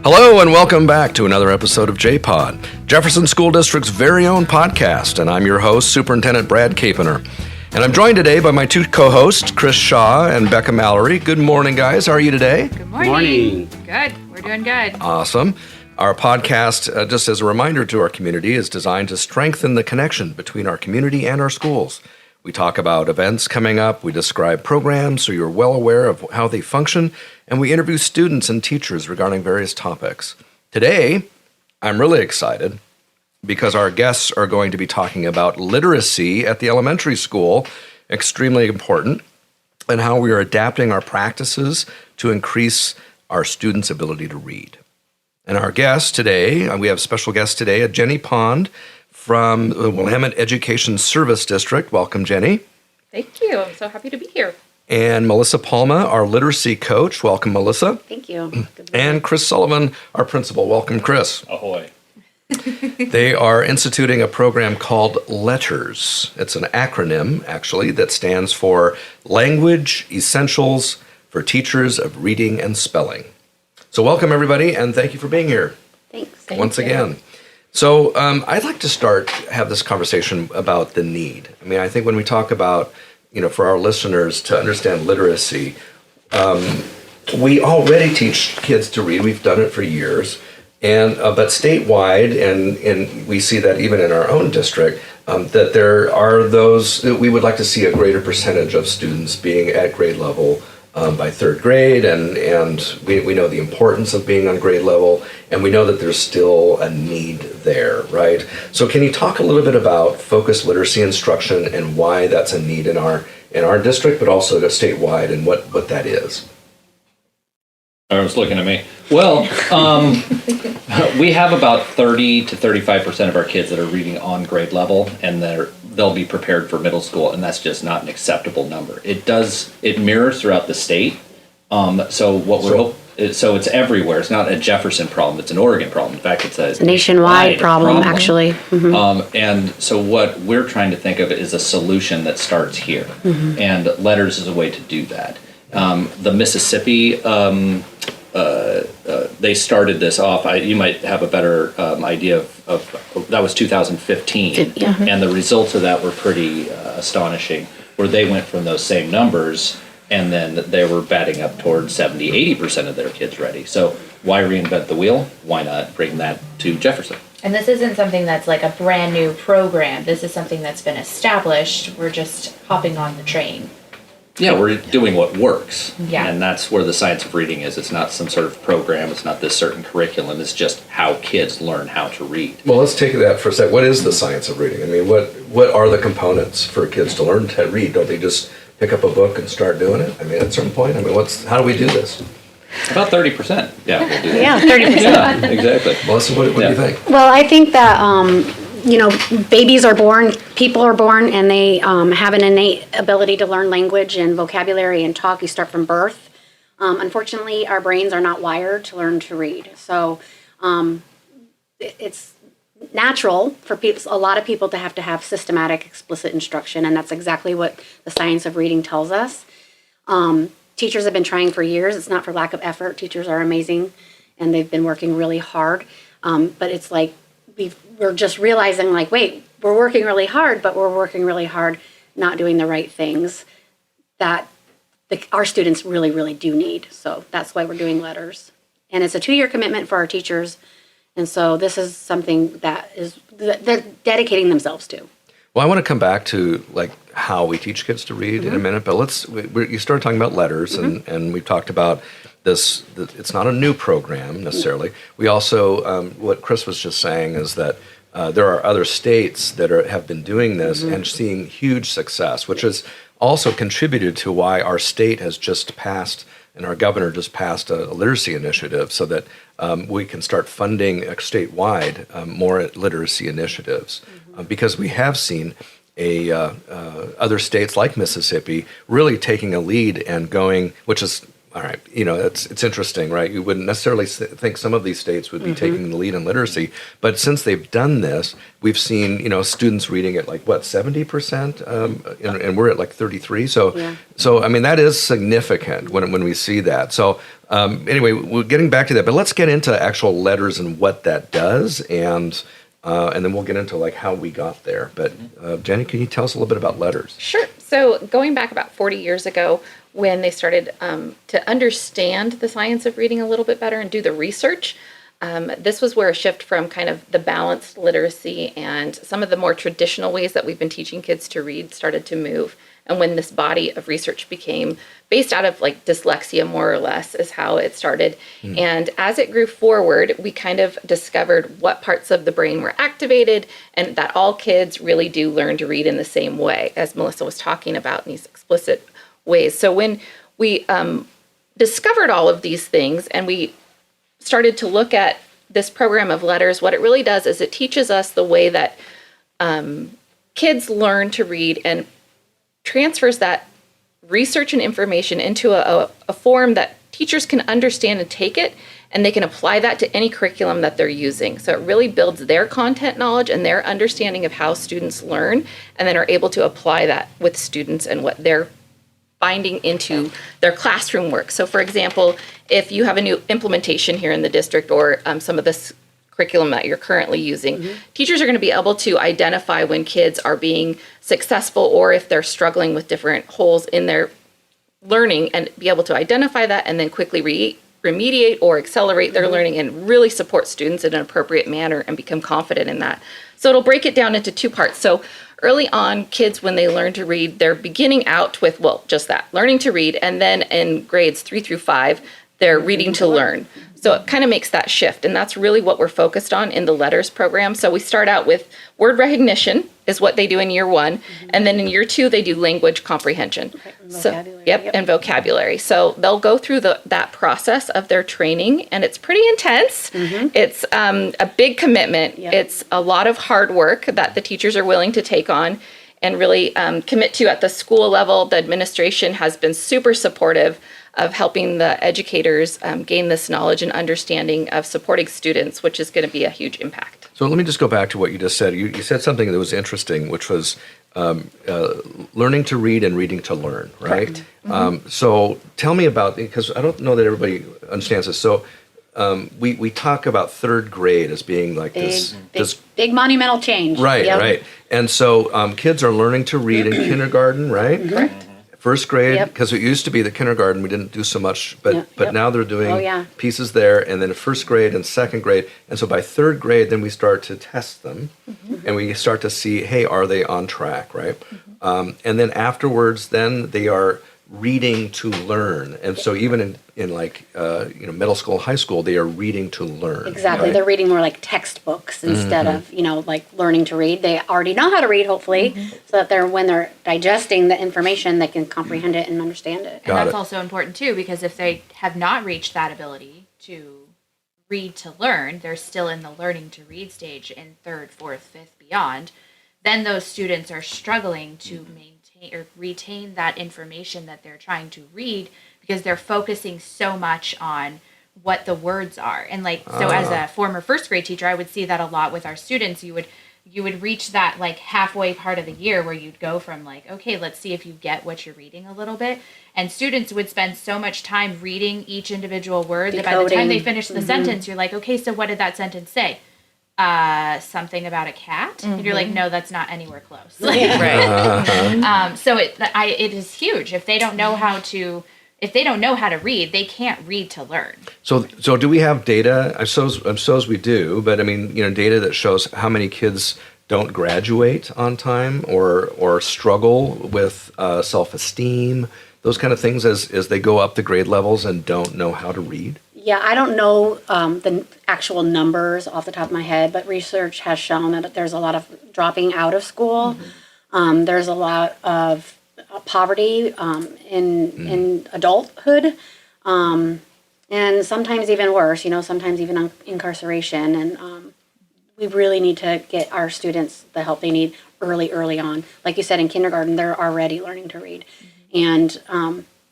Hello and welcome back to another episode of J-Pod, Jefferson School District's very own podcast, and I'm your host, Superintendent Brad Capener. And I'm joined today by my two co-hosts, Chris Shaw and Becca Mallory. Good morning, guys. How are you today? Good morning. Good. We're doing good. Awesome. Our podcast, just as a reminder to our community, is designed to strengthen the connection between our community and our schools. We talk about events coming up, we describe programs so you're well aware of how they function, and we interview students and teachers regarding various topics. Today, I'm really excited because our guests are going to be talking about literacy at the elementary school, extremely important, and how we are adapting our practices to increase our students' ability to read. And our guest today, we have special guest today, Jenny Pond from the Willamette Education Service District. Welcome, Jenny. Thank you. I'm so happy to be here. And Melissa Palma, our literacy coach. Welcome, Melissa. Thank you. And Chris Sullivan, our principal. Welcome, Chris. Ahoy. They are instituting a program called LETRS. It's an acronym, actually, that stands for Language Essentials for Teachers of Reading and Spelling. So welcome, everybody, and thank you for being here. Thanks. Once again. So I'd like to have this conversation about the need. I mean, I think when we talk about, for our listeners to understand literacy, we already teach kids to read. We've done it for years. But statewide, and we see that even in our own district, that there are those that we would like to see a greater percentage of students being at grade level by third grade, and we know the importance of being on grade level, and we know that there's still a need there, right? So can you talk a little bit about focused literacy instruction and why that's a need in our district, but also statewide, and what that is? Everyone's looking at me. Well, we have about 30 to 35% of our kids that are reading on grade level, and they'll be prepared for middle school, and that's just not an acceptable number. It mirrors throughout the state. So it's everywhere. It's not a Jefferson problem. It's an Oregon problem. In fact, it's a nationwide problem, actually. Mm-hmm. And so what we're trying to think of is a solution that starts here, and LETRS is a way to do that. The Mississippi, they started this off. You might have a better idea of that was 2015, and the results of that were pretty astonishing, where they went from those same numbers, and then they were batting up towards 70-80% of their kids ready. So why reinvent the wheel? Why not bring that to Jefferson? And this isn't something that's like a brand new program. This is something that's been established. We're just hopping on the train. Yeah, we're doing what works. Yeah. And that's where the science of reading is. It's not some sort of program. It's not this certain curriculum. It's just how kids learn how to read. Well, let's take that for a sec. What is the science of reading? I mean, what are the components for kids to learn to read? Don't they just pick up a book and start doing it? I mean, at a certain point, how do we do this? About 30%. Yeah, we'll do that. Yeah, 30%. Yeah, exactly. Melissa, what do you think? Well, I think that, babies are born, people are born, and they have an innate ability to learn language and vocabulary and talk. You start from birth. Unfortunately, our brains are not wired to learn to read. So it's natural for a lot of people to have systematic, explicit instruction, and that's exactly what the science of reading tells us. Teachers have been trying for years. It's not for lack of effort. Teachers are amazing, and they've been working really hard. But it's like we're just realizing, like, wait, we're working really hard, but we're working really hard not doing the right things that our students really, really do need. So that's why we're doing LETRS. And it's a 2-year commitment for our teachers. And so this is something that they're dedicating themselves to. Well, I want to come back to how we teach kids to read in a minute, but you started talking about LETRS, and we've talked about this. It's not a new program necessarily. We also, what Chris was just saying is that there are other states that have been doing this and seeing huge success, which has also contributed to why our state has just passed, and our governor just passed a literacy initiative so that we can start funding statewide more literacy initiatives. Because we have seen other states like Mississippi really taking a lead and going, which is All right. It's interesting, right? You wouldn't necessarily think some of these states would be taking the lead in literacy, but since they've done this, we've seen, students reading at like what, 70%, and we're at like 33. So I mean, that is significant when we see that. So anyway, we're getting back to that, but let's get into actual letters and what that does, and then we'll get into like how we got there. But Jenny, can you tell us a little bit about letters? Sure. So going back about 40 years ago, when they started to understand the science of reading a little bit better and do the research, this was where a shift from kind of the balanced literacy and some of the more traditional ways that we've been teaching kids to read started to move. And when this body of research became based out of like dyslexia, more or less, is how it started. And as it grew forward, we kind of discovered what parts of the brain were activated and that all kids really do learn to read in the same way, as Melissa was talking about in these explicit ways. So when we discovered all of these things and we started to look at this program of letters, what it really does is it teaches us the way that kids learn to read and transfers that research and information into a form that teachers can understand and take it, and they can apply that to any curriculum that they're using. So it really builds their content knowledge and their understanding of how students learn, and then are able to apply that with students and what they're finding into their classroom work. So for example, if you have a new implementation here in the district or some of this curriculum that you're currently using, teachers are going to be able to identify when kids are being successful or if they're struggling with different holes in their learning, and be able to identify that and then quickly remediate or accelerate their learning and really support students in an appropriate manner and become confident in that. So it'll break it down into two parts. So early on, kids, when they learn to read, they're beginning out with, well, just that, learning to read, and then in grades 3 through 5, they're reading to learn. So it kind of makes that shift, and that's really what we're focused on in the LETRS program. So we start out with word recognition is what they do in year 1, and then in year 2 they do language comprehension. Vocabulary. And vocabulary. So they'll go through that process of their training, and it's pretty intense. It's a big commitment. It's a lot of hard work that the teachers are willing to take on and really commit to at the school level. The administration has been super supportive of helping the educators gain this knowledge and understanding of supporting students, which is going to be a huge impact. So let me just go back to what you just said. You said something that was interesting, which was learning to read and reading to learn, right? So tell me about, because I don't know that everybody understands this. So we talk about third grade as being like this big monumental change. Right, right. And so kids are learning to read in kindergarten, right? Correct. First grade, because it used to be the kindergarten, we didn't do so much, but now they're doing pieces there, and then first grade and second grade. And so by third grade, then we start to test them, and we start to see, hey, are they on track, right? And then afterwards, then they are reading to learn. And so even in like, middle school, high school, they are reading to learn. Exactly. Right? They're reading more like textbooks instead of, like learning to read. They already know how to read, hopefully, so that when they're digesting the information, they can comprehend it and understand it. And that's also important too, because if they have not reached that ability to read to learn, they're still in the learning to read stage in 3rd, 4th, 5th, beyond, then those students are struggling to maintain or retain that information that they're trying to read, because they're focusing so much on what the words are. And so as a former first grade teacher, I would see that a lot with our students. You would reach that like halfway part of the year where you'd go from like, okay, let's see if you get what you're reading a little bit. And students would spend so much time reading each individual word that by the time they finish the sentence, you're like, okay, so what did that sentence say? Something about a cat, and you're like, no, that's not anywhere close. So it is huge. If they don't know how to read, they can't read to learn. So do we have data? I suppose we do, but I mean, data that shows how many kids don't graduate on time or struggle with self-esteem, those kind of things as they go up the grade levels and don't know how to read? Yeah, I don't know the actual numbers off the top of my head, but research has shown that there's a lot of dropping out of school. There's a lot of poverty in adulthood, and sometimes even worse, sometimes even incarceration. And we really need to get our students the help they need early on. Like you said, in kindergarten, they're already learning to read. And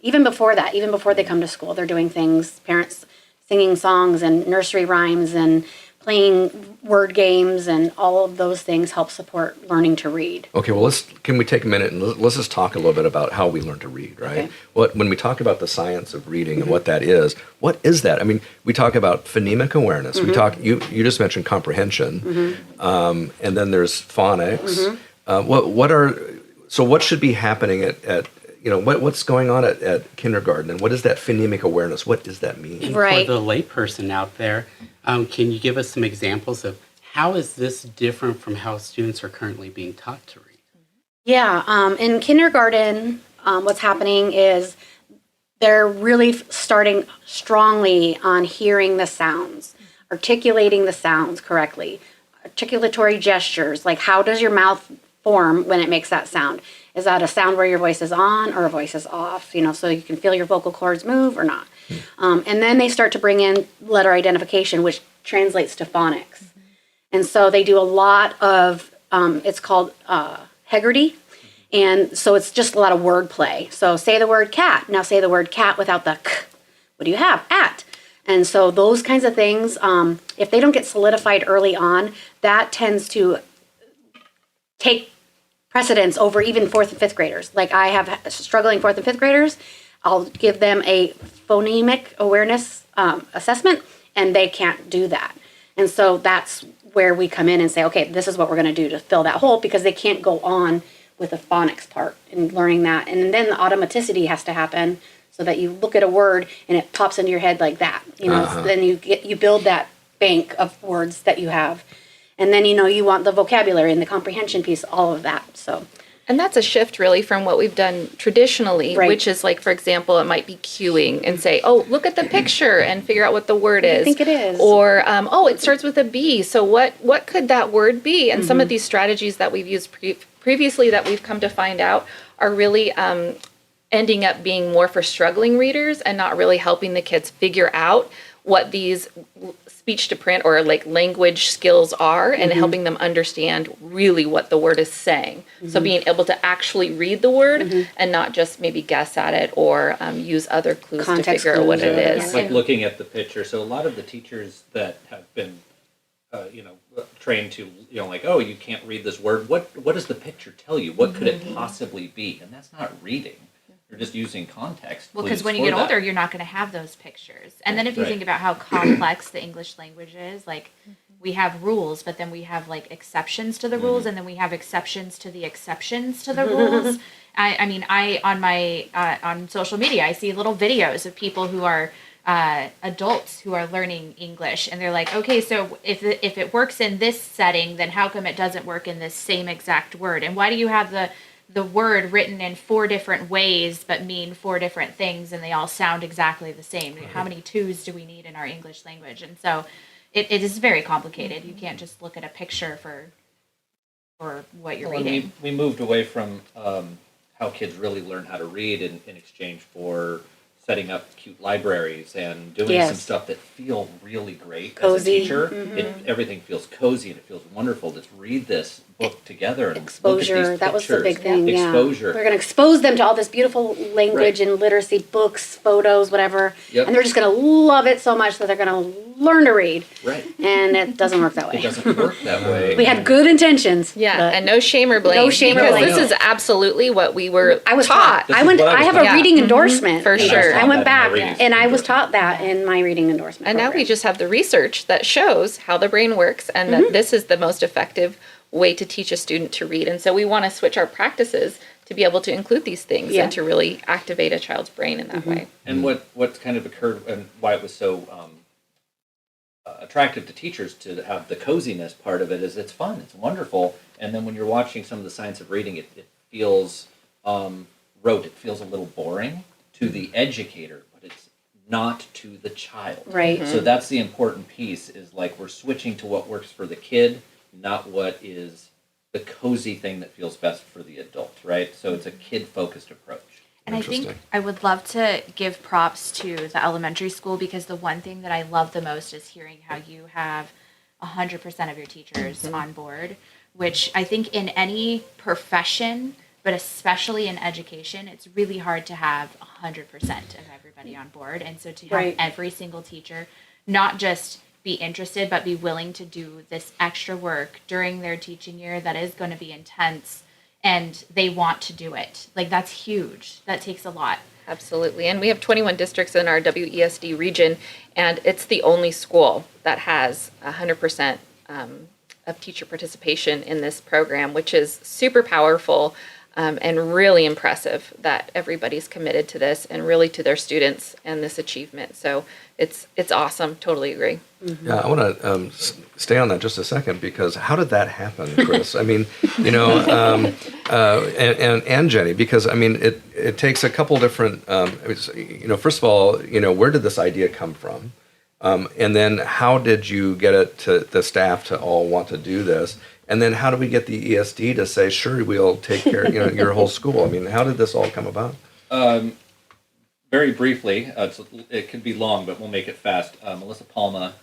even before that, even before they come to school, they're doing things, parents singing songs and nursery rhymes and playing word games, and all of those things help support learning to read. Okay, well, can we take a minute and let's just talk a little bit about how we learn to read, right? Okay. When we talk about the science of reading and what that is, what is that? I mean, we talk about phonemic awareness. We talk. You just mentioned comprehension, and then there's phonics. What should be happening at what's going on at kindergarten, and what is that phonemic awareness? What does that mean? And Right. for the layperson out there, can you give us some examples of how is this different from how students are currently being taught to read? Yeah, in kindergarten, what's happening is they're really starting strongly on hearing the sounds, articulating the sounds correctly, articulatory gestures, like how does your mouth form when it makes that sound? Is that a sound where your voice is on or a voice is off? So you can feel your vocal cords move or not. And then they start to bring in letter identification, which translates to phonics. And so they do a lot of, it's called Hegarty. And so it's just a lot of word play. So say the word cat. Now say the word cat without the k. What do you have? At. And so those kinds of things, if they don't get solidified early on, that tends to take precedence over even fourth and fifth graders. Like I have struggling fourth and fifth graders, I'll give them a phonemic awareness assessment, and they can't do that. And so that's where we come in and say, okay, this is what we're going to do to fill that hole, because they can't go on with the phonics part and learning that. And then the automaticity has to happen so that you look at a word and it pops into your head like that. So then you build that bank of words that you have. And then, you want the vocabulary and the comprehension piece, all of that. So, And that's a shift really from what we've done traditionally, Right. which is like, for example, it might be cueing and say, oh, look at the picture and figure out what the word is. I think it is. Or, oh, it starts with a B. So what could that word be? And some of these strategies that we've used previously that we've come to find out are really ending up being more for struggling readers and not really helping the kids figure out what these speech to print or like language skills are, and helping them understand really what the word is saying. So being able to actually read the word and not just maybe guess at it or use other clues Context to figure out what clues it or- is. Like looking at the picture. So a lot of the teachers that have been, trained to, like, oh, you can't read this word. What does the picture tell you? What could it possibly be? And that's not reading. You're just using context. Well, because clues when you for get that. older, you're not going to have those pictures. And then if you Right. think about how complex the English language is, like we have rules, but then we have like exceptions to the rules, and then we have exceptions to the exceptions to the rules. I mean, on social media, I see little videos of people who are adults who are learning English, and they're like, okay, so if it works in this setting, then how come it doesn't work in this same exact word? And why do you have the word written in 4 different ways but mean 4 different things, and they all sound exactly the same? How many twos do we need in our English language? And so it is very complicated. You can't just look at a picture for what you're Well, and reading. we moved away from how kids really learn how to read in exchange for setting up cute libraries and doing Yes. some stuff that feel really great Cozy. as a teacher. Everything feels cozy and it feels wonderful. Just read this book together and look at exposure, these that was the big pictures. thing, yeah. Exposure. We're going to expose them to all this beautiful language and literacy, books, photos, whatever. Yep. And they're just going to love it so much that they're going to learn to read. Right. And it doesn't work that way. It doesn't work that way. We had good intentions. Yeah, but and no shame or blame. No shame or because blame. this is absolutely what we were I was taught. This is what I I was have taught. a Yeah. reading endorsement. For sure. I went back Yeah. and I was taught that in my reading endorsement. And now we program. just have the research that shows how the brain works and that this is the most effective way to teach a student to read. And so we want to switch our practices to be able to include these things Yeah. and to really activate a child's brain in that way. And what's kind of occurred and why it was so attractive to teachers to have the coziness part of it is it's fun, it's wonderful, and then when you're watching some of the science of reading, it feels rote, it feels a little boring to the educator, but it's not to the child. Right. So that's the important piece is like we're switching to what works for the kid, not what is the cozy thing that feels best for the adult, right? So it's a kid-focused approach. And I think Interesting. I would love to give props to the elementary school, because the one thing that I love the most is hearing how you have 100% of your teachers on board, which I think in any profession, but especially in education, it's really hard to have 100% of everybody on board. And so to have Right. every single teacher not just be interested, but be willing to do this extra work during their teaching year that is going to be intense, and they want to do it. Like, that's huge. That takes a lot. Absolutely. And we have 21 districts in our WESD region, and it's the only school that has 100% of teacher participation in this program, which is super powerful and really impressive that everybody's committed to this and really to their students and this achievement. So it's awesome. Totally agree. Yeah, I want to stay on that just a second, because how did that happen, Chris? I mean, and Jenny, because I mean, it takes a couple different, first of all, where did this idea come from? And then how did you get it to the staff to all want to do this? And then how do we get the ESD to say, sure, we'll take care of your whole school? I mean, how did this all come about? Very briefly, it could be long, but we'll make it fast. Melissa Palma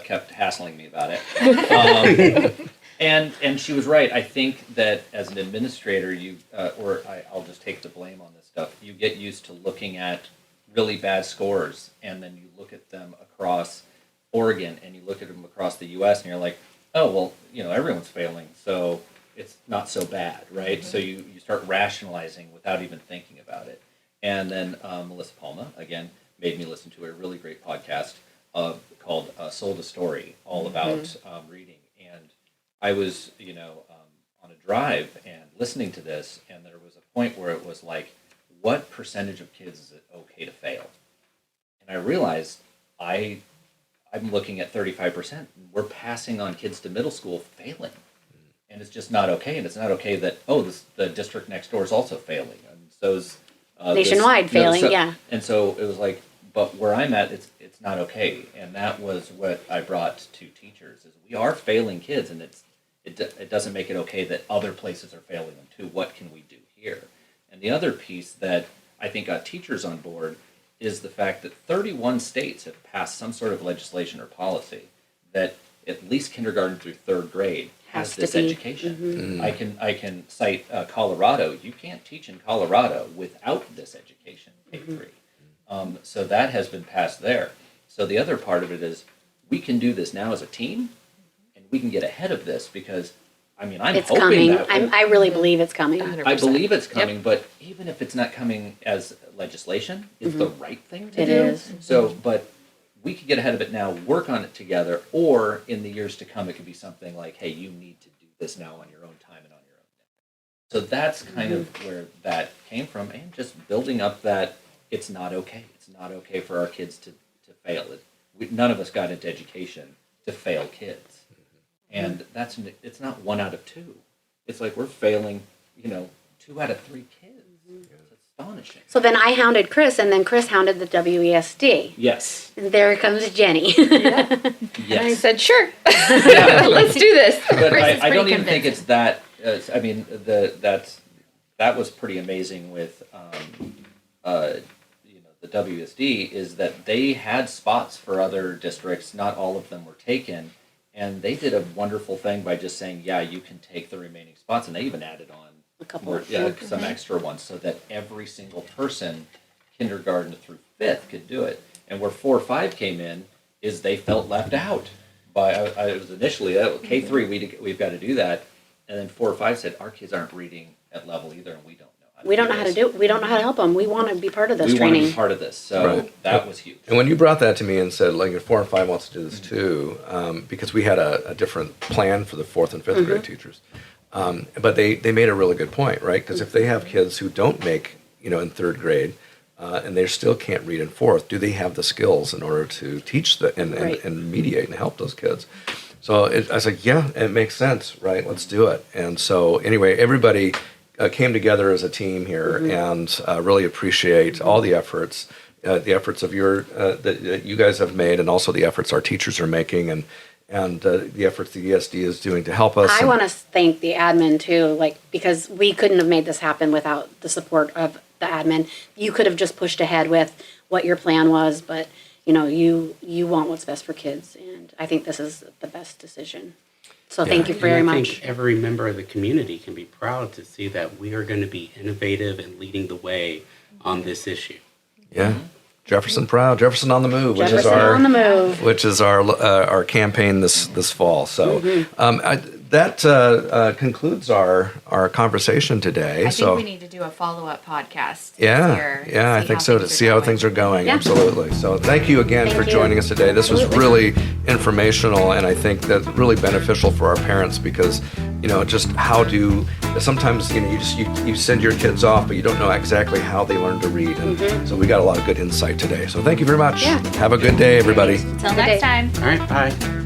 kept hassling me about it. And she was right. I think that as an administrator, I'll just take the blame on this stuff. You get used to looking at really bad scores, and then you look at them across Oregon, and you look at them across the U.S., and you're like, oh, well, everyone's failing, so it's not so bad, right? So you start rationalizing without even thinking about it. And then Melissa Palma, again, made me listen to a really great podcast called Sold a Story, all about reading. And I was, on a drive and listening to this, and there was a point where it was like, what percentage of kids is it okay to fail? And I realized I'm looking at 35%. And we're passing on kids to middle school failing. And it's just not okay. And it's not okay that, the district next door is also failing. And so's Nationwide failing, yeah. And so it was like, but where I'm at, it's not okay. And that was what I brought to teachers, is we are failing kids, and it doesn't make it okay that other places are failing them too. What can we do here? And the other piece that I think got teachers on board is the fact that 31 states have passed some sort of legislation or policy that at least kindergarten through third grade has this education. I can cite Colorado. You can't teach in Colorado without this education, K-3. So that has been passed there. So the other part of it is we can do this now as a team, and we can get ahead of this, because I'm It's hoping coming. that I really believe it's coming. 100%. I believe it's coming, Yep. but even if it's not coming as legislation, it's the right thing to It do. is. So, but we could get ahead of it now, work on it together, or in the years to come, it could be something like, hey, you need to do this now on your own time and on your own. So that's kind of where that came from, and just building up that it's not okay. It's not okay for our kids to fail. None of us got into education to fail kids. And it's not 1 out of 2. It's like we're failing, 2 out of 3 kids. It's astonishing. So then I hounded Chris, and then Chris hounded the WESD. Yes. And there comes Jenny. And I Yes. said, sure, let's do this. But Chris is I don't pretty even think it's that. That was pretty amazing with the WSD, is that they had spots for other districts. Not all of them were taken, and they did a wonderful thing by just saying, yeah, you can take the remaining spots, and they even added on A couple. more, some extra ones, so that every single person, kindergarten through 5th, could do it. And where 4 or 5 came in is they felt left out. It was initially K3, we've got to do that, and then 4 or 5 said our kids aren't reading at level either, and we don't know. We don't know how to do it. We don't know how to help them. We want to be part of this We want to training. be part of this, so Right. that was huge. And when you brought that to me and said, like, if 4 and 5 wants to do this too, because we had a different plan for the 4th and 5th grade teachers. But they made a really good point, right? Because if they have kids who don't make, in 3rd grade, and they still can't read in 4th, do they have the skills in order to teach Right. and mediate and help those kids? So I was like, yeah, it makes sense, right? Let's do it. And so anyway, everybody came together as a team here, and really appreciate all the efforts of that you guys have made, and also the efforts our teachers are making, and the efforts the ESD is doing to help us. I want to thank the admin too, because we couldn't have made this happen without the support of the admin. You could have just pushed ahead with what your plan was, but you want what's best for kids, and I think this is the best decision. So thank you And very I much. think every member of the community can be proud to see that we are going to be innovative and leading the way on this issue. Yeah. Jefferson proud, Jefferson on the move, which is Jefferson on the our move. which is our campaign this fall. So that concludes our conversation today. I so think we need to do a follow-up podcast. this yeah, year and yeah, I see think how so. To things are see how going. things are going, Yeah. absolutely. So thank you again Thank for you. joining us today. This was Absolutely. really informational, and I think that's really beneficial for our parents because just how do sometimes you send your kids off, but you don't know exactly how they learn to read, and so we got a lot of good insight today. So thank you very much. Yeah. Have a good day, everybody. Until Good next day. time. All right, bye.